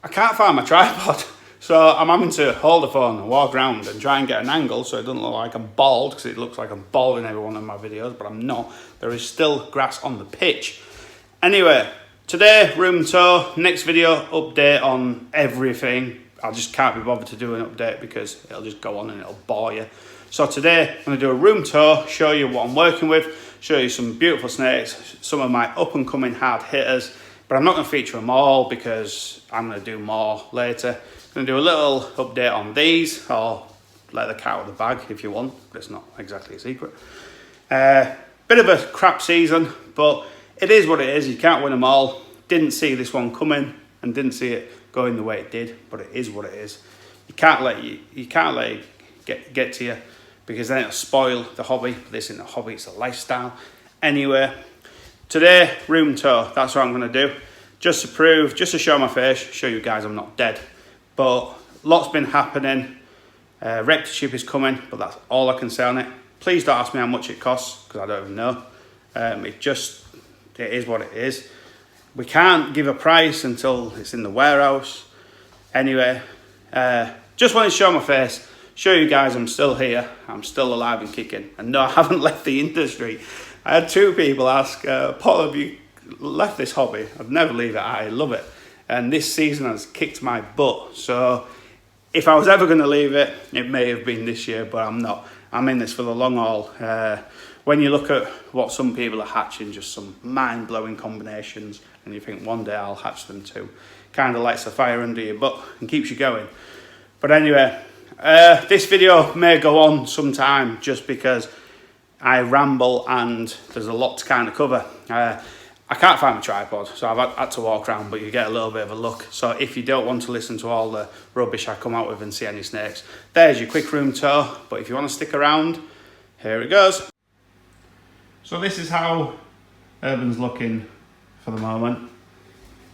I can't find my tripod. So I'm having to hold the phone and walk around and try and get an angle so it doesn't look like I'm bald, because it looks like I'm bald in every one of my videos, but I'm not. There is still grass on the pitch. Anyway, today, room tour. Next video, update on everything. I just can't be bothered to do an update because it'll just go on and it'll bore you. So today, I'm going to do a room tour, show you what I'm working with, show you some beautiful snakes, some of my up and coming hard hitters, but I'm not going to feature them all because I'm going to do more later. I'm going to do a little update on these, or let the cat out of the bag if you want, but it's not exactly a secret. Bit of a crap season, but it is what it is. You can't win them all. Didn't see this one coming and didn't see it going the way it did, but it is what it is. You can't let it get to you, because then it'll spoil the hobby. This isn't a hobby, it's a lifestyle. Anyway, today, room tour. That's what I'm going to do. Just to show my face, show you guys I'm not dead. But lots been happening. Rectitude is coming, but that's all I can say on it. Please don't ask me how much it costs, because I don't even know. It is what it is. We can't give a price until it's in the warehouse. Anyway, just wanted to show my face, show you guys I'm still here, I'm still alive and kicking. And no, I haven't left the industry. I had 2 people ask, Paul, have you left this hobby? I'd never leave it, I love it. And this season has kicked my butt. So if I was ever going to leave it, it may have been this year, but I'm not. I'm in this for the long haul. When you look at what some people are hatching, just some mind-blowing combinations, and you think one day I'll hatch them too. Kind of lights a fire under your butt and keeps you going. But anyway, this video may go on sometime just because I ramble and there's a lot to kind of cover. I can't find my tripod, so I've had to walk around, but you get a little bit of a look. So if you don't want to listen to all the rubbish I come out with and see any snakes, there's your quick room tour. But if you want to stick around, here it goes. So this is how Urban's looking for the moment.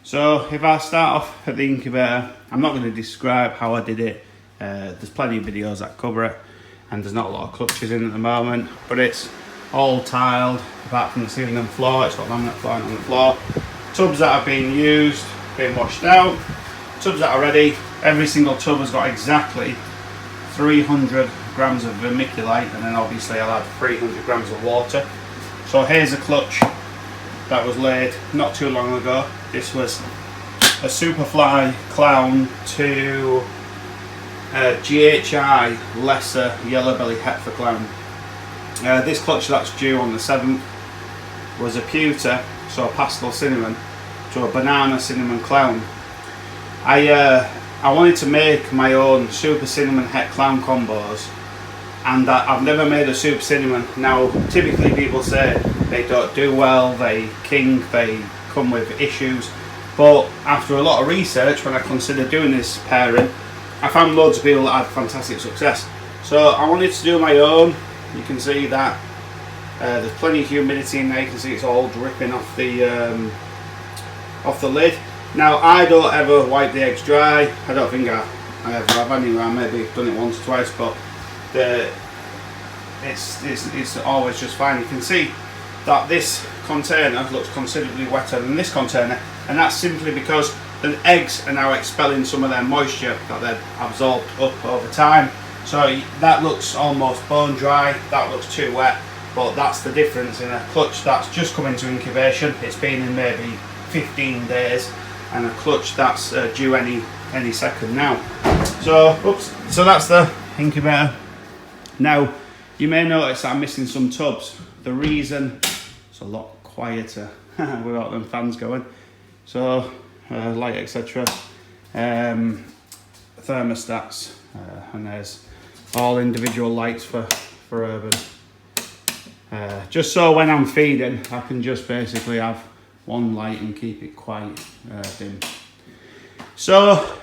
So if I start off at the incubator, I'm not going to describe how I did it. There's plenty of videos that cover it, and there's not a lot of clutches in at the moment, but it's all tiled apart from the ceiling and floor. It's got laminate flooring on the floor. Tubs that have been used, been washed out. Tubs that are ready. Every single tub has got exactly 300 grams of vermiculite, and then obviously I'll add 300 grams of water. So here's a clutch that was laid not too long ago. This was a Superfly Clown to GHI lesser yellow belly Hetfer Clown. This clutch that's due on the 7th was a pewter, so a pastel cinnamon, to a banana cinnamon clown. I wanted to make my own super cinnamon het clown combos, and I've never made a super cinnamon. Now typically people say they don't do well, they kink, they come with issues, but after a lot of research, when I considered doing this pairing, I found loads of people that had fantastic success. So I wanted to do my own. You can see that there's plenty of humidity in there. You can see it's all dripping off the lid. Now I don't ever wipe the eggs dry. I don't think I ever have anyway. I maybe done it once or twice, but it's always just fine. You can see that this container looks considerably wetter than this container, and that's simply because the eggs are now expelling some of their moisture that they've absorbed up over time. So that looks almost bone dry, that looks too wet, but that's the difference in a clutch that's just come into incubation. It's been in maybe 15 days, and a clutch that's due any second now. So that's the incubator. Now you may notice that I'm missing some tubs. The reason, it's a lot quieter without them fans going. So light, etc. Thermostats, and there's all individual lights for Urban. Just so when I'm feeding, I can just basically have one light and keep it quite dim. So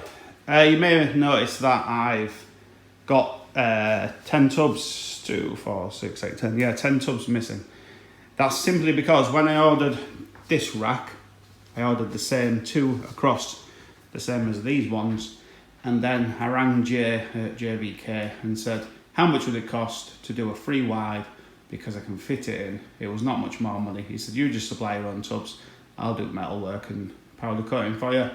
you may have noticed that I've got 10 tubs, 2, 4, 6, 8, 10. Yeah, 10 tubs missing. That's simply because when I ordered this rack, I ordered the same 2 across, the same as these ones. And then I rang Jay at JBK and said, how much would it cost to do a 3 wide, because I can fit it in. It was not much more money. He said, you just supply your own tubs, I'll do metal work and powder coating for you.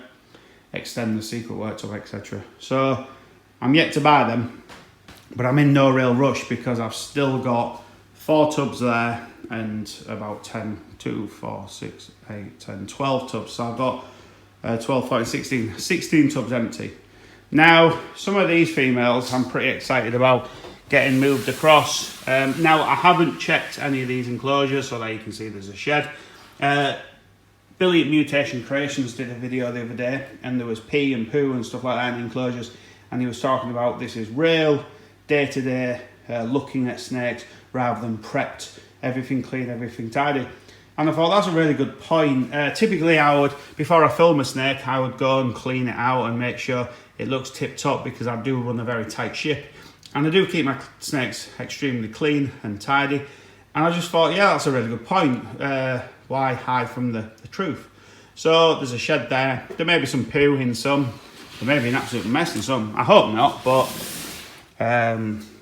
extend the secret worktub, etc. So I'm yet to buy them, but I'm in no real rush because I've still got 4 tubs there and about 10, 2, 4, 6, 8, 10, 12 tubs. So I've got 12, 14, 16 tubs empty. Now, some of these females I'm pretty excited about getting moved across. Now, I haven't checked any of these enclosures, so there you can see there's a shed. Billy at Mutation Creations did a video the other day, and there was pee and poo and stuff like that in the enclosures, and he was talking about this is real day-to-day looking at snakes rather than prepped, everything clean, everything tidy. And I thought that's a really good point. Typically I would, before I film a snake, I would go and clean it out and make sure it looks tip-top, because I do run a very tight ship. And I do keep my snakes extremely clean and tidy. And I just thought, yeah, that's a really good point. Why hide from the truth? So there's a shed there. There may be some poo in some. There may be an absolute mess in some. I hope not, but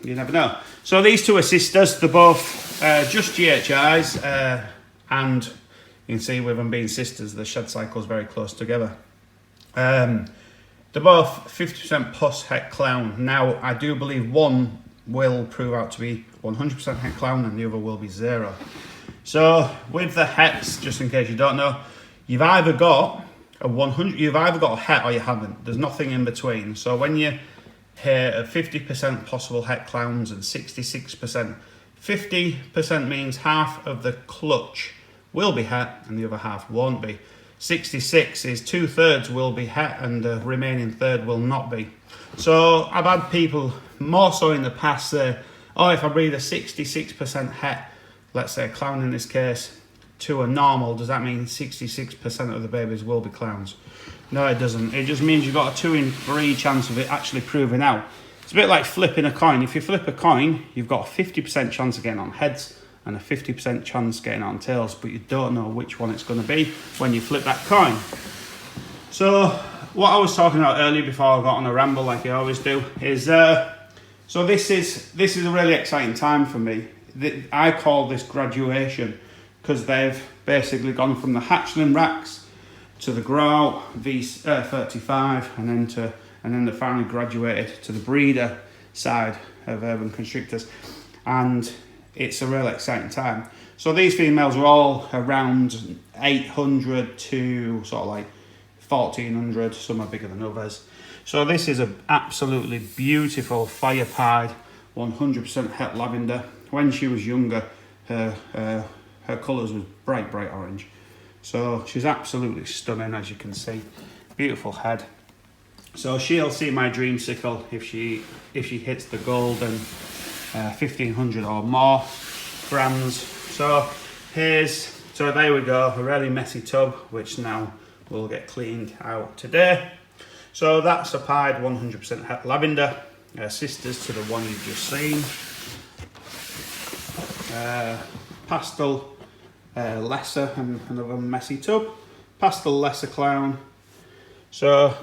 you never know. So these two are sisters. They're both just GHIs. And you can see with them being sisters, the shed cycle is very close together. They're both 50% pus het clown. Now, I do believe one will prove out to be 100% het clown and the other will be 0. So with the hets, just in case you don't know, you've either got a het or you haven't. There's nothing in between. So when you hear of 50% possible het clowns and 66%, 50% means half of the clutch will be het and the other half won't be. 66 is 2/3 will be het and the remaining third will not be. So I've had people more so in the past say, oh, if I breed a 66% het, let's say a clown in this case, to a normal, does that mean 66% of the babies will be clowns? No, it doesn't. It just means you've got a 2 in 3 chance of it actually proving out. It's a bit like flipping a coin. If you flip a coin, you've got a 50% chance of getting on heads and a 50% chance getting on tails, but you don't know which one it's going to be when you flip that coin. So what I was talking about earlier before I got on a ramble like I always do is, so this is a really exciting time for me. I call this graduation because they've basically gone from the hatchling racks to the grow out V35 and then they finally graduated to the breeder side of Urban Constrictors, and it's a really exciting time. So these females are all around 800 to sort of like 1400, some are bigger than others. So this is an absolutely beautiful fire-pied 100% het lavender. When she was younger, her colours was bright orange. So she's absolutely stunning, as you can see. Beautiful head. So she'll see my dreamsicle if she hits the golden 1500 or more grams. So there we go, a really messy tub, which now will get cleaned out today. So that's a pied 100% het lavender, sisters to the one you've just seen. Pastel lesser and another messy tub. Pastel lesser clown. So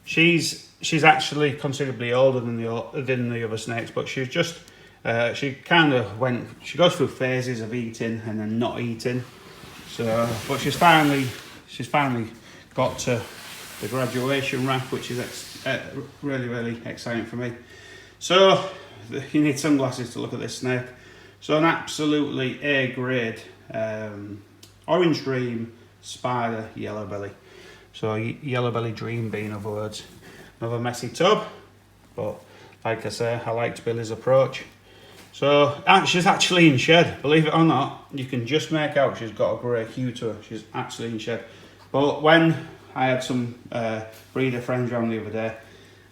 she's actually considerably older than the other snakes, but she's just she goes through phases of eating and then not eating. So, but she's finally got to the graduation rack, which is really exciting for me. So you need sunglasses to look at this snake. So an absolutely A grade orange dream spider yellow belly. So yellow belly dream bee, in other words. Another messy tub, but like I say, I liked Billy's approach. So she's actually in shed, believe it or not. You can just make out she's got a grey hue to her. She's actually in shed. But when I had some breeder friends around the other day,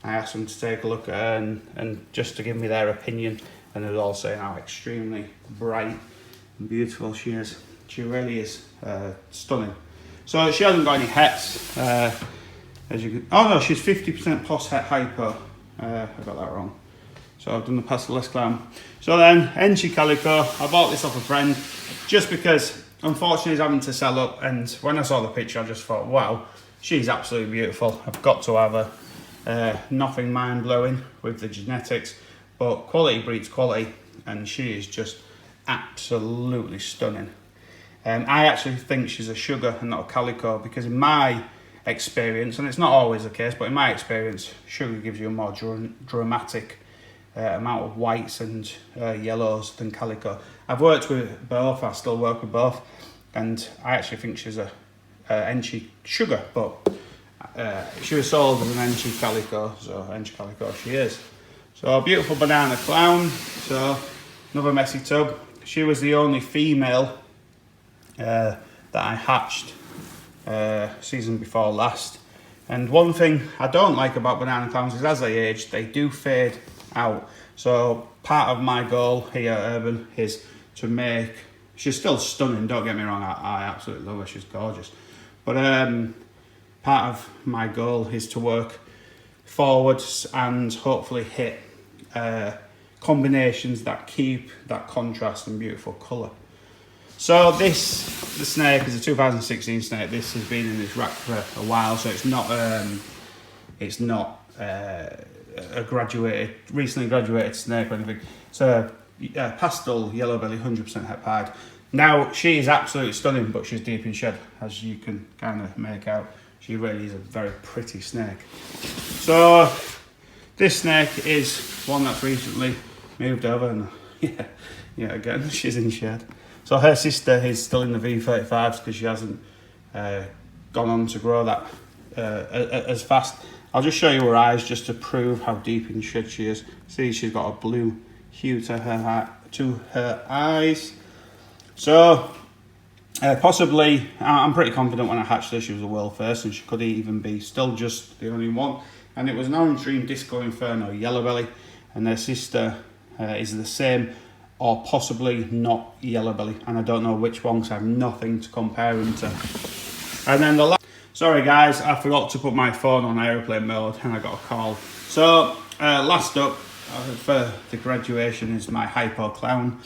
I asked them to take a look at her and just to give me their opinion, and they were all saying how extremely bright and beautiful she is. She really is stunning. So she hasn't got any hets. As you can, oh no, she's 50% post het hypo. I got that wrong. So I've done the pastel clown. So then, Enchi Calico, I bought this off a friend just because unfortunately he's having to sell up, and when I saw the picture I just thought, wow, she's absolutely beautiful. I've got to have her. Nothing mind-blowing with the genetics, but quality breeds quality, and she is just absolutely stunning. I actually think she's a sugar and not a calico, because in my experience, and it's not always the case, but in my experience, sugar gives you a more dramatic amount of whites and yellows than calico. I've worked with both, I still work with both, and I actually think she's a Enchi sugar, but she was sold as an Enchi calico, so Enchi calico she is. So a beautiful banana clown, so another messy tub. She was the only female that I hatched season before last. And one thing I don't like about banana clowns is as they age, they do fade out. So part of my goal here at Urban is to make, she's still stunning, don't get me wrong, I absolutely love her, she's gorgeous. But part of my goal is to work forwards and hopefully hit combinations that keep that contrast and beautiful colour. So the snake is a 2016 snake. This has been in this rack for a while, so it's not a recently graduated snake or anything. It's a pastel yellow belly, 100% het pied. Now she is absolutely stunning, but she's deep in shed, as you can kind of make out. She really is a very pretty snake. So this snake is one that's recently moved over, and yeah, again she's in shed. So her sister is still in the V35s because she hasn't gone on to grow that as fast. I'll just show you her eyes just to prove how deep in shed she is. See, she's got a blue hue to her eyes. So possibly, I'm pretty confident when I hatched her she was a world first, and she could even be still just the only one. And it was an Orange Dream Disco Inferno yellow belly, and her sister is the same, or possibly not yellow belly, and I don't know which one because I have nothing to compare them to. And then the last, sorry guys, I forgot to put my phone on aeroplane mode and I got a call. So last up for the graduation is my hypo clown.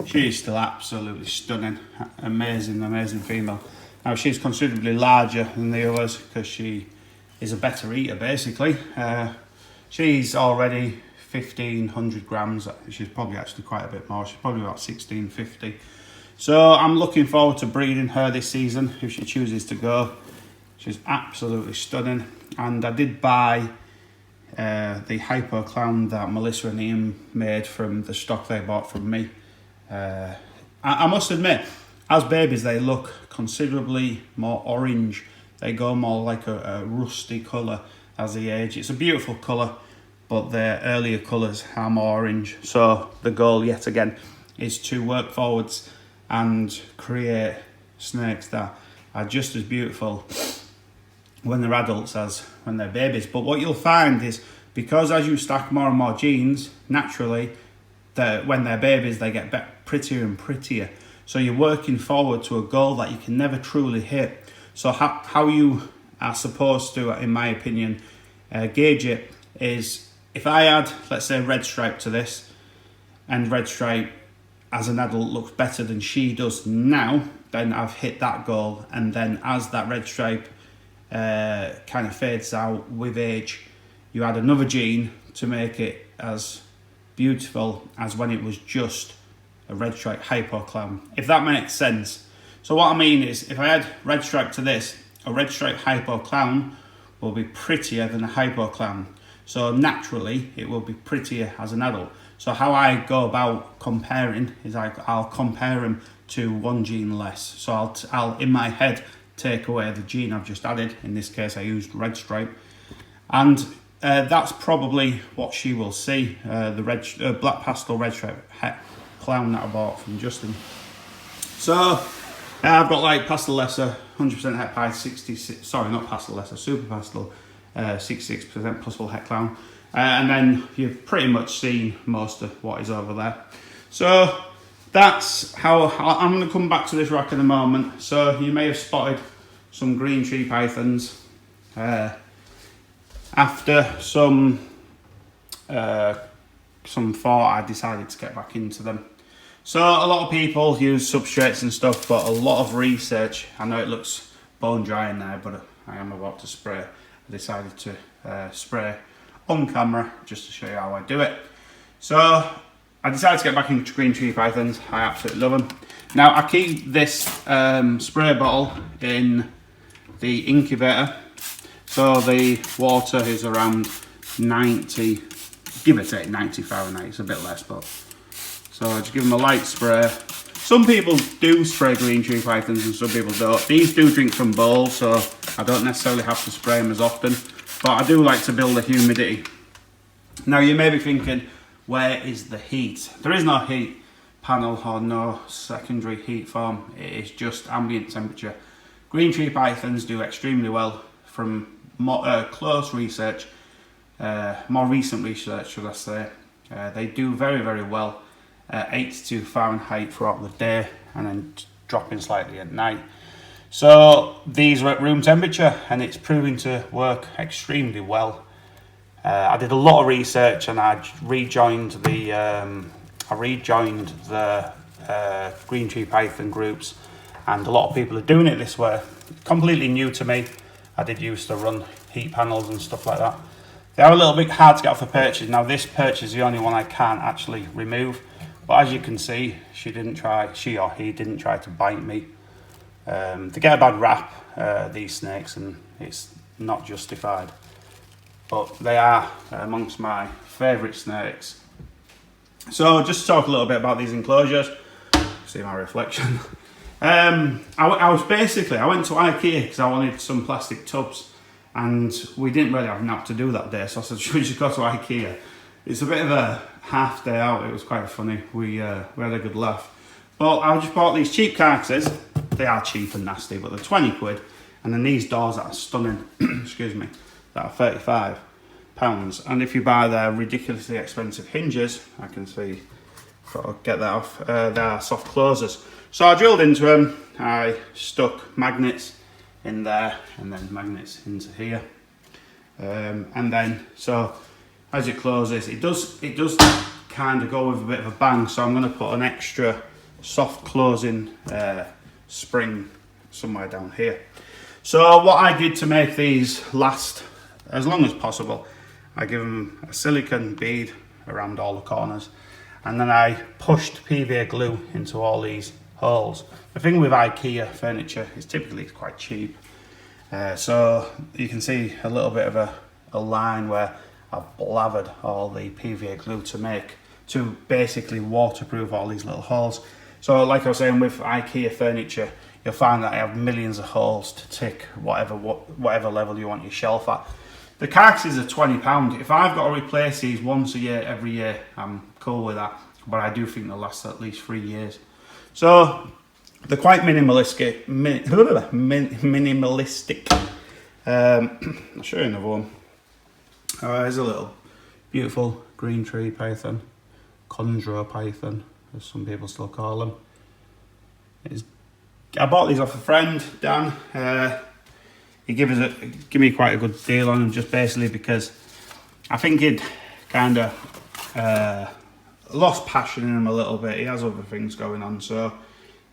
She's still absolutely stunning, amazing female. Now she's considerably larger than the others because she is a better eater basically. She's already 1,500 grams. She's probably actually quite a bit more. She's probably about 1,650. So I'm looking forward to breeding her this season if she chooses to go. She's absolutely stunning. And I did buy the hypo clown that Melissa and Ian made from the stock they bought from me. I must admit, as babies they look considerably more orange. They go more like a rusty colour as they age. It's a beautiful colour, but their earlier colours are more orange. So the goal yet again is to work forwards and create snakes that are just as beautiful when they're adults as when they're babies. But what you'll find is, because as you stack more and more genes, naturally when they're babies they get prettier and prettier. So you're working forward to a goal that you can never truly hit. So how you are supposed to, in my opinion, gauge it is, if I add, let's say, red stripe to this, and red stripe as an adult looks better than she does now, then I've hit that goal. And then as that red stripe kind of fades out with age, you add another gene to make it as beautiful as when it was just a red stripe hypo clown, if that makes sense. So what I mean is, if I add red stripe to this, a red stripe hypo clown will be prettier than a hypo clown. So naturally, it will be prettier as an adult. So how I go about comparing is I'll compare them to one gene less. So I'll in my head take away the gene I've just added. In this case, I used red stripe, and that's probably what she will see. The black pastel red stripe het clown that I bought from Justin. So I've got like pastel lesser, 100% het pied, 66. Sorry, not pastel lesser, super pastel. 66% plus full het clown, and then you've pretty much seen most of what is over there. So that's how I'm going to come back to this rack in a moment. So you may have spotted some green tree pythons. After some thought, I decided to get back into them. So a lot of people use substrates and stuff, but a lot of research, I know it looks bone dry in there, but I am about to spray. I decided to spray on camera just to show you how I do it. So I decided to get back into green tree pythons. I absolutely love them. Now I keep this spray bottle in the incubator So the water is around 90, give or take 90 Fahrenheit, it's a bit less, but. So I just give them a light spray. Some people do spray green tree pythons and some people don't. These do drink from bowls, so I don't necessarily have to spray them as often. But I do like to build the humidity. Now you may be thinking, where is the heat? There is no heat panel or no secondary heat form. It is just ambient temperature. Green tree pythons do extremely well from more, close research, more recent research should I say. They do very, very well. 82 Fahrenheit throughout the day and then dropping slightly at night. So these are at room temperature and it's proving to work extremely well. I did a lot of research and I rejoined the green tree python groups, and a lot of people are doing it this way. Completely new to me. I did used to run heat panels and stuff like that. They are a little bit hard to get off the perches. Now this perch is the only one I can't actually remove. But as you can see, she or he didn't try to bite me. They get a bad rap, these snakes, and it's not justified. But they are amongst my favourite snakes. So just to talk a little bit about these enclosures. See my reflection. I went to IKEA because I wanted some plastic tubs, and we didn't really have enough to do that day. So I said, should we just go to IKEA? It's a bit of a half day out. It was quite funny. We had a good laugh. But I just bought these cheap carcasses. They are cheap and nasty, but they're 20 quid. And then these doors that are stunning, excuse me, that are 35 pounds. And if you buy their ridiculously expensive hinges, I can see, I'll get that off, they are soft closers. So I drilled into them. I stuck magnets in there and then magnets into here. And then, so as it closes, it does kind of go with a bit of a bang, so I'm going to put an extra soft closing spring somewhere down here. So what I did to make these last as long as possible, I give them a silicone bead around all the corners, and then I pushed PVA glue into all these holes. The thing with IKEA furniture is typically it's quite cheap, so you can see a little bit of a line where I've blathered all the PVA glue to basically waterproof all these little holes. So like I was saying, with IKEA furniture, you'll find that I have millions of holes to tick whatever level you want your shelf at. The carcasses are £20. If I've got to replace these once a year, every year, I'm cool with that. But I do think they'll last at least 3 years. So they're quite minimalistic. I'll show you another one. Here's a little beautiful green tree python, chondro python, as some people still call them. I bought these off a friend, Dan. He gave me quite a good deal on them, just basically because I think he'd kind of lost passion in them a little bit. He has other things going on, so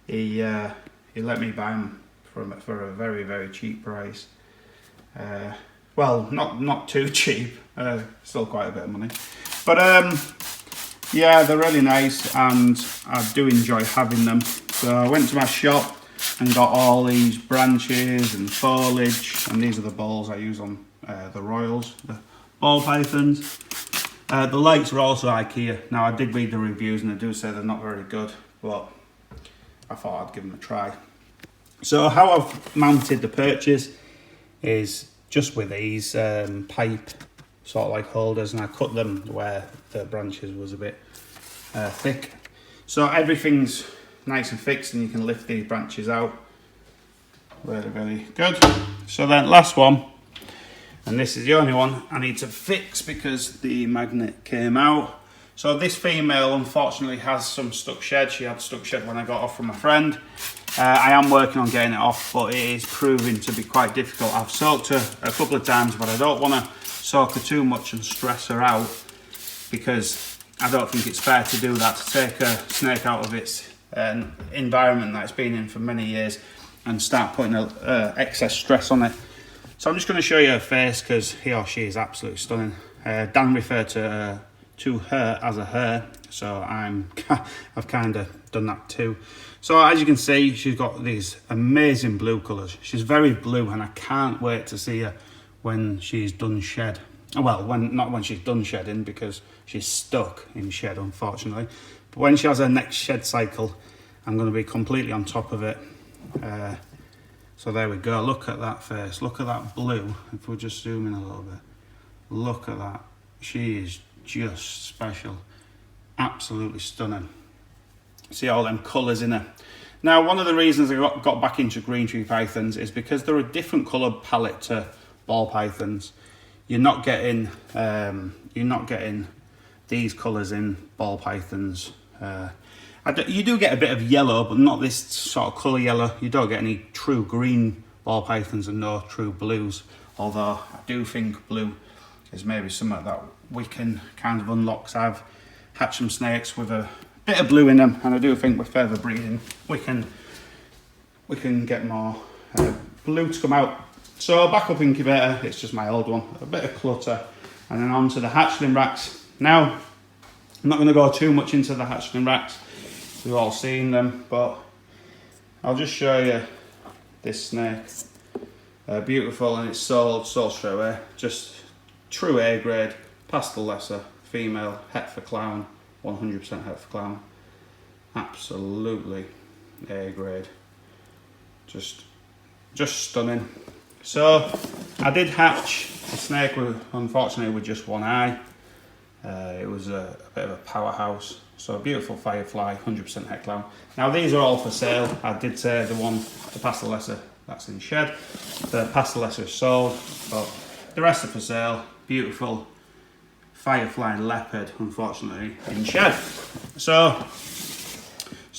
he let me buy them for a very, very cheap price. Well, not too cheap, still quite a bit of money. But yeah, they're really nice and I do enjoy having them. So I went to my shop and got all these branches and foliage, and these are the balls I use on the Royals, the ball pythons. The lights are also IKEA. Now I did read the reviews and they do say they're not very good, but I thought I'd give them a try. So how I've mounted the perches is just with these pipe sort of like holders, and I cut them where the branches was a bit thick. So everything's nice and fixed and you can lift these branches out. Really, really good. So then last one, and this is the only one I need to fix because the magnet came out. So this female unfortunately has some stuck shed. She had stuck shed when I got off from a friend. I am working on getting it off, but it is proving to be quite difficult. I've soaked her a couple of times, but I don't want to soak her too much and stress her out, because I don't think it's fair to do that, to take a snake out of its environment that it's been in for many years and start putting excess stress on it. So I'm just going to show you her face because he or she is absolutely stunning. Dan referred to her as a her, so I've kind of done that too. So as you can see, she's got these amazing blue colours. She's very blue and I can't wait to see her when she's done shed. Well, not when she's done shedding, because she's stuck in shed, unfortunately. But when she has her next shed cycle, I'm going to be completely on top of it. So there we go. Look at that face. Look at that blue. If we just zoom in a little bit. Look at that. She is just special. Absolutely stunning. See all them colours in her. Now, one of the reasons I got back into green tree pythons is because they're a different coloured palette to ball pythons. You're not getting these colours in ball pythons. You do get a bit of yellow, but not this sort of colour yellow. You don't get any true green ball pythons and no true blues. Although I do think blue is maybe something that we can kind of unlock. So I've hatched some snakes with a bit of blue in them, and I do think with further breeding we can get more blue to come out. So back up incubator, it's just my old one, a bit of clutter, and then on to the hatchling racks. Now, I'm not going to go too much into the hatchling racks. We've all seen them, but I'll just show you this snake. Beautiful, and it's sold straight away. Just true A grade, pastel lesser, female, het for clown, 100% het for clown. Absolutely A grade. Just stunning. So I did hatch a snake unfortunately with just one eye. It was a bit of a powerhouse. So a beautiful firefly, 100% het clown. Now these are all for sale. I did say the pastel lesser, that's in shed. The pastel lesser is sold, but the rest are for sale. Beautiful firefly leopard, unfortunately, in shed. So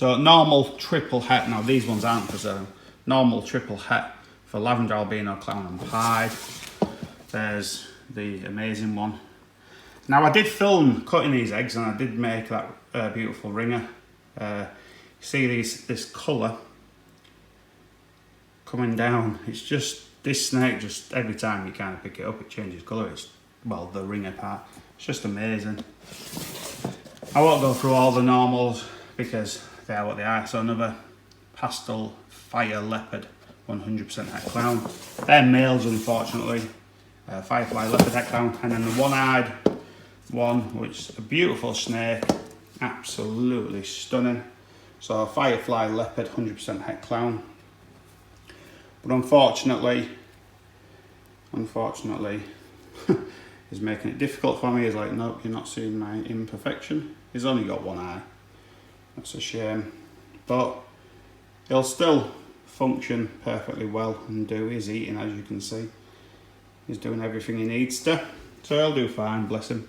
normal triple het. Now these ones aren't for sale. Normal triple het for lavender albino, clown and pied. There's the amazing one. Now I did film cutting these eggs, and I did make that beautiful ringer. See this colour coming down. It's just, this snake, just every time you kind of pick it up, it changes colour. It's, well, the ringer part. It's just amazing. I won't go through all the normals because they are what they are. So another pastel fire leopard, 100% het clown. They're males, unfortunately. Firefly leopard het clown, and then the one-eyed one, which is a beautiful snake, absolutely stunning. So firefly leopard, 100% het clown. But unfortunately, he's making it difficult for me. He's like, nope, you're not seeing my imperfection. He's only got one eye. That's a shame. But he'll still function perfectly well and do. He's eating, as you can see. He's doing everything he needs to. So he'll do fine, bless him.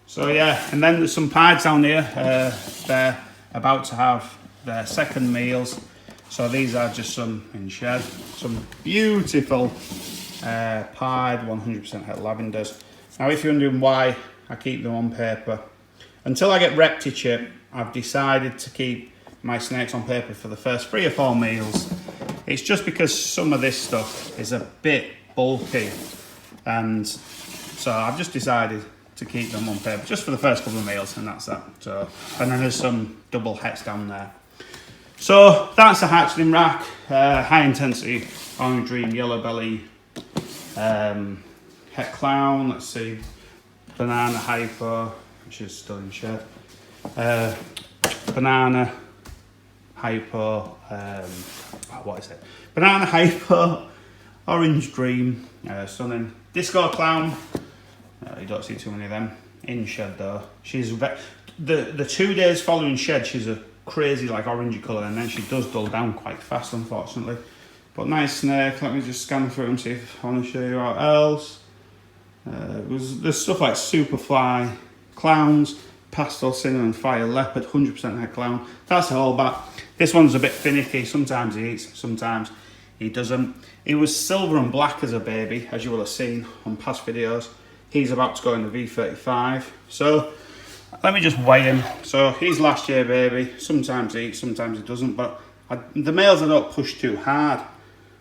So yeah, and then there's some pieds down here. They're about to have their second meals. So these are just some in shed. Some beautiful pied 100% het lavenders. Now if you're wondering why I keep them on paper, until I get ReptiChip, I've decided to keep my snakes on paper for the first 3 or 4 meals. It's just because some of this stuff is a bit bulky, and so I've just decided to keep them on paper just for the first couple of meals, and that's that. So, and then there's some double hets down there. So that's a hatchling rack, high intensity orange dream, yellow belly, het clown. Let's see, banana hypo, which is still in shed. Banana hypo, what is it? Banana hypo, orange dream, stunning. Disco clown. You don't see too many of them in shed though. She's the 2 days following shed, she's a crazy like orangey colour, and then she does dull down quite fast, unfortunately. But nice snake. Let me just scan through and see if I want to show you what else. There's stuff like Superfly, clowns, pastel cinnamon fire leopard, 100% het clown. That's the whole bat. This one's a bit finicky. Sometimes he eats, sometimes he doesn't. He was silver and black as a baby, as you will have seen on past videos. He's about to go in the V35. So let me just weigh him. So he's last year baby. Sometimes he eats, sometimes he doesn't. But the males I don't push too hard.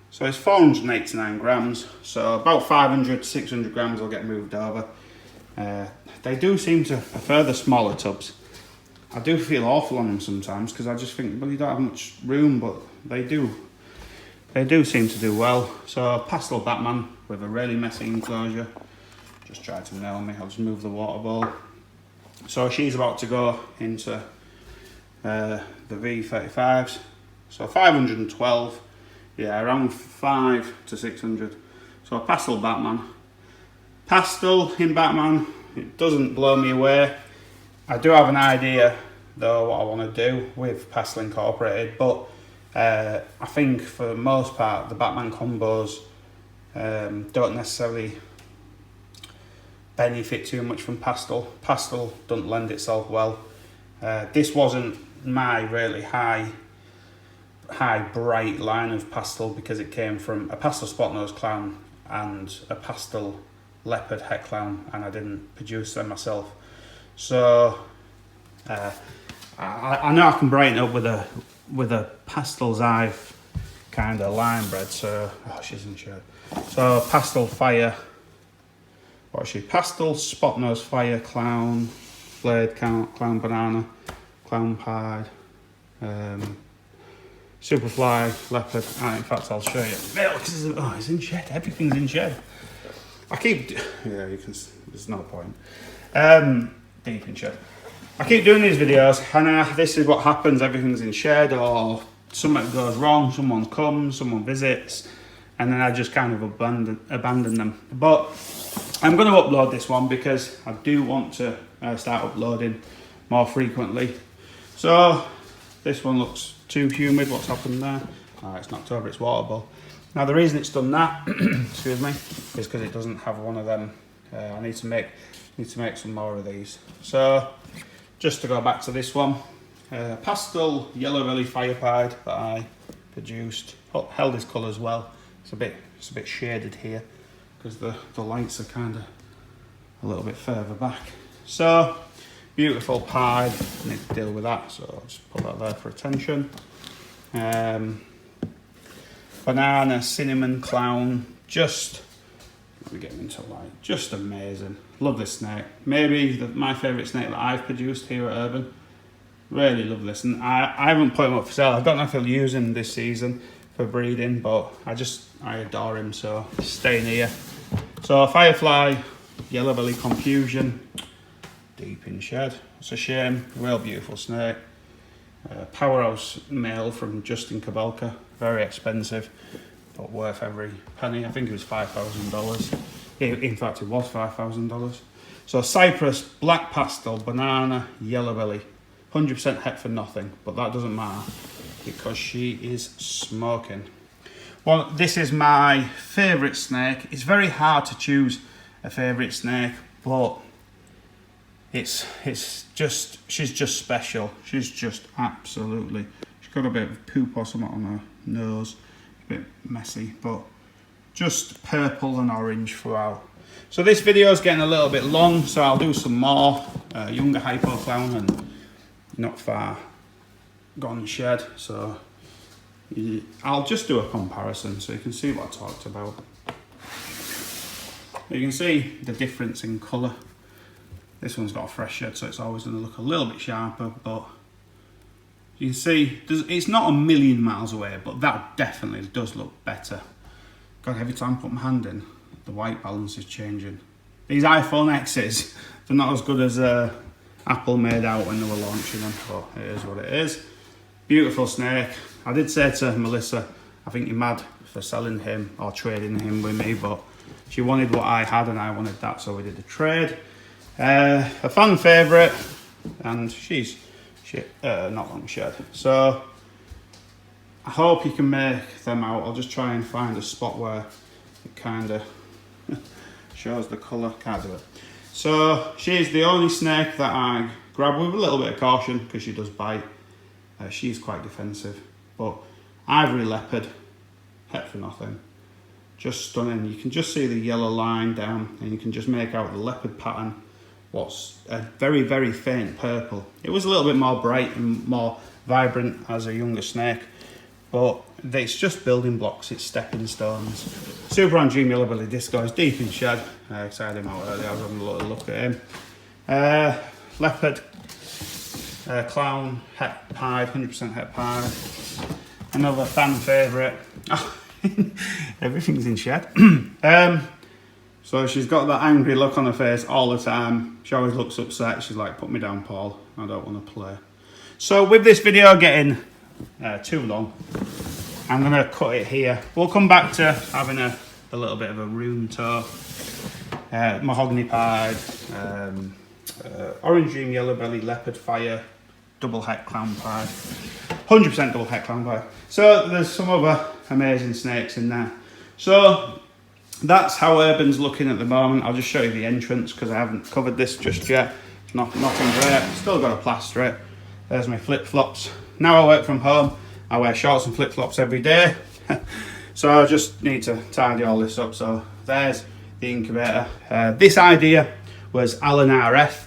So it's 489 grams. So about 500 to 600 grams will get moved over. They do seem to prefer the smaller tubs. I do feel awful on them sometimes because I just think, well, you don't have much room, but they do they do seem to do well. So pastel Batman with a really messy enclosure. Just tried to nail me. I'll just move the water bowl. So she's about to go into the V35s. So 512, yeah, around 5 to 600. So pastel Batman. Pastel in Batman, it doesn't blow me away. I do have an idea though what I want to do with pastel incorporated, but I think for the most part the Batman combos don't necessarily benefit too much from pastel. Pastel doesn't lend itself well. This wasn't my really high bright line of pastel because it came from a pastel spot nose clown and a pastel leopard het clown, and I didn't produce them myself. So I know I can brighten up with a pastels I've kind of line bred. So she's in shade. So pastel fire. What's she? Pastel spot nose fire clown, flared clown banana, clown pied, superfly leopard. In fact, I'll show you. Oh, it's in shed. Everything's in shed. You can. There's no point. Deep in shed. I keep doing these videos, and this is what happens. Everything's in shed, or something goes wrong. Someone comes, someone visits, and then I just kind of abandon them. But I'm going to upload this one because I do want to start uploading more frequently. So this one looks too humid. What's happened there? It's knocked over its water bowl. Now the reason it's done that, excuse me, is because it doesn't have one of them. I need to make some more of these. So just to go back to this one, pastel yellow belly fire pied that I produced. Held this colour as well. It's a bit shaded here because the lights are kind of a little bit further back. So beautiful pied. I need to deal with that. So I'll just put that there for attention. Banana cinnamon clown, just let me get him into light. Just amazing. Love this snake. Maybe my favourite snake that I've produced here at Urban. Really love this, and I haven't put him up for sale. I don't know if he'll use him this season for breeding, but I adore him, so he's staying here. So Firefly, yellow belly confusion, deep in shed. It's a shame. Real beautiful snake. Powerhouse male from Justin Kabelka. Very expensive, but worth every penny. I think it was $5,000. In fact, it was $5,000. So Cypress, black pastel, banana, yellow belly. 100% het for nothing, but that doesn't matter because she is smoking. Well, this is my favourite snake. It's very hard to choose a favourite snake, but she's just special. She's just absolutely. She's got a bit of poop or something on her nose, a bit messy, but just purple and orange throughout. So this video is getting a little bit long, so I'll do some more younger hypo clown and not far gone shed. So I'll just do a comparison so you can see what I talked about. You can see the difference in colour. This one's got a fresh shed, so it's always going to look a little bit sharper, but you can see it's not a million miles away, but that definitely does look better. God, every time I put my hand in, the white balance is changing. These iPhone X's, they're not as good as Apple made out when they were launching them, but it is what it is. Beautiful snake. I did say to Melissa, I think you're mad for selling him or trading him with me, but she wanted what I had and I wanted that, so we did a trade. A fan favourite, and she's not long shed. So I hope you can make them out. I'll just try and find a spot where it kind of shows the colour. Can't do it. So she's the only snake that I grab with a little bit of caution because she does bite. She's quite defensive, but ivory leopard, het for nothing. Just stunning. You can just see the yellow line down, and you can just make out the leopard pattern. What's a very, very faint purple. It was a little bit more bright and more vibrant as a younger snake, but it's just building blocks, it's stepping stones. Super on Dream Yellow Belly Disco is deep in shed. I excited him out earlier, I was having a little look at him. Leopard, clown, het pied, 100% het pied. Another fan favourite. Oh, Everything's in shed. So she's got that angry look on her face all the time. She always looks upset. She's like, put me down, Paul. I don't want to play. So with this video getting too long, I'm going to cut it here. We'll come back to having a little bit of a room tour. Mahogany pied, orange dream, yellow belly, leopard fire, double het clown pie. 100% double het clown pie. So there's some other amazing snakes in there. So that's how Urban's looking at the moment. I'll just show you the entrance because I haven't covered this just yet. Nothing great. Still got to plaster it. There's my flip-flops. Now I work from home. I wear shorts and flip-flops every day. So I just need to tidy all this up. So there's the incubator. This idea was Alan RF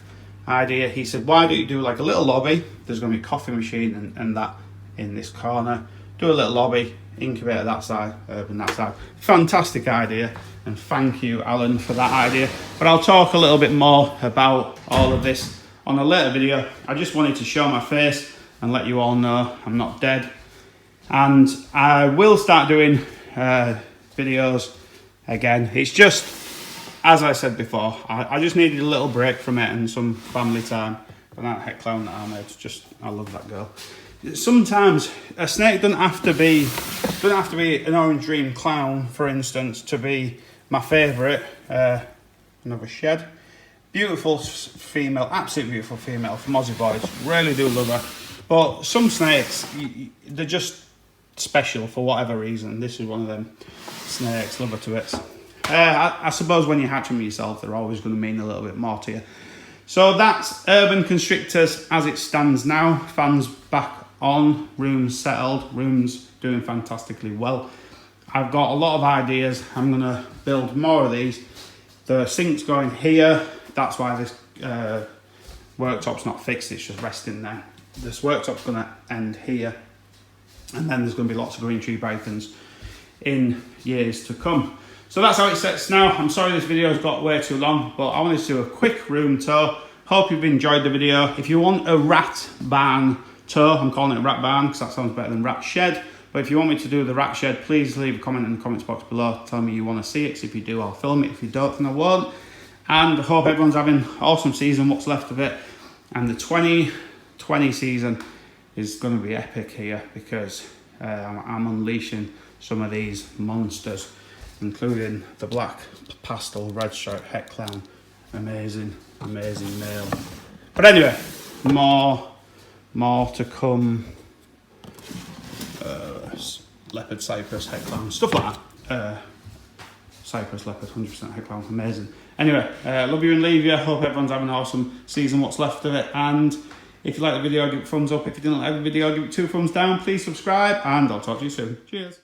idea. He said, why don't you do like a little lobby? There's going to be a coffee machine and that in this corner. Do a little lobby, incubator that side, Urban that side. Fantastic idea, and thank you, Alan, for that idea. But I'll talk a little bit more about all of this on a later video. I just wanted to show my face and let you all know I'm not dead. And I will start doing videos again. It's just, as I said before, I just needed a little break from it and some family time. But that het clown that I made, I love that girl. Sometimes a snake doesn't have to be an orange dream clown, for instance, to be my favourite. Another shed. Beautiful female, absolutely beautiful female from Aussie Boys. Really do love her. But some snakes, they're just special for whatever reason. This is one of them snakes. Love her to bits. I suppose when you hatch them yourself, they're always going to mean a little bit more to you. So that's Urban Constrictors as it stands now. Fans back on, rooms settled, rooms doing fantastically well. I've got a lot of ideas. I'm going to build more of these. The sink's going here. That's why this worktop's not fixed. It's just resting there. This worktop's going to end here. And then there's going to be lots of green tree bacons in years to come. So that's how it sets now. I'm sorry this video's got way too long, but I wanted to do a quick room tour. Hope you've enjoyed the video. If you want a rat barn tour, I'm calling it rat barn because that sounds better than rat shed. But if you want me to do the rat shed, please leave a comment in the comments box below. Tell me you want to see it. So if you do, I'll film it. If you don't, then I won't. And I hope everyone's having an awesome season, what's left of it. And the 2020 season is going to be epic here because I'm unleashing some of these monsters, including the black pastel red stripe het clown. Amazing, amazing male. But anyway, more to come. Leopard, cypress, het clown, stuff like that. Cypress, leopard, 100% het clown, amazing. Anyway, love you and leave you. Hope everyone's having an awesome season, what's left of it. And if you like the video, give it a thumbs up. If you didn't like the video, give it 2 thumbs down. Please subscribe, and I'll talk to you soon. Cheers.